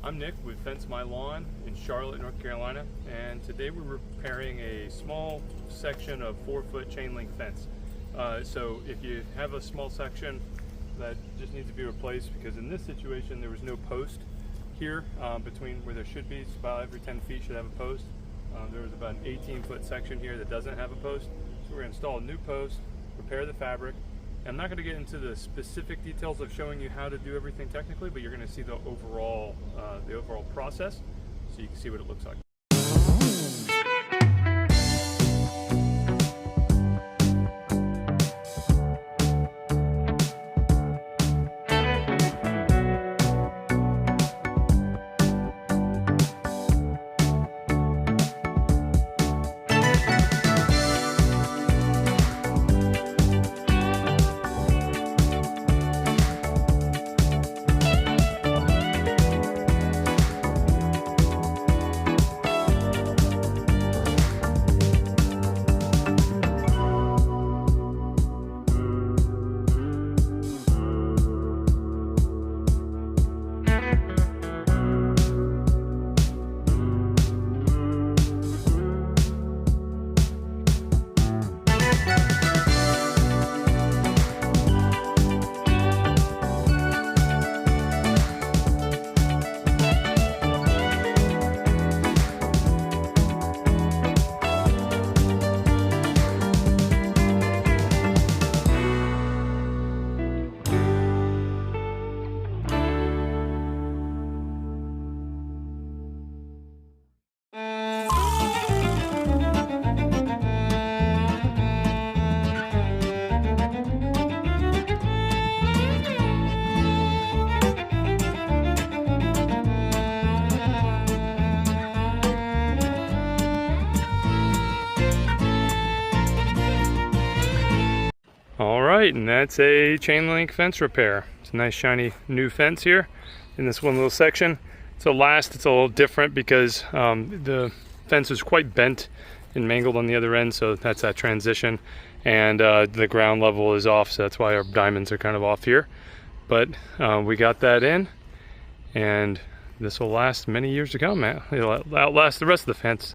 I'm Nick with Fence My Lawn in Charlotte, North Carolina, and today we're repairing a small section of 4-foot chain link fence. So if you have a small section that just needs to be replaced, because in this situation there was no post here between where there should be, it's about every 10 feet should have a post. There was about an 18-foot section here that doesn't have a post, so we're going to install a new post, repair the fabric. I'm not going to get into the specific details of showing you how to do everything technically, but you're going to see the overall process, so you can see what it looks like. Alright, and that's a chain link fence repair. It's a nice shiny new fence here in this one little section. So last it's a little different because the fence is quite bent and mangled on the other end, so that's that transition. And the ground level is off, so that's why our diamonds are kind of off here. But we got that in, and this will last many years to come, man. It'll outlast the rest of the fence.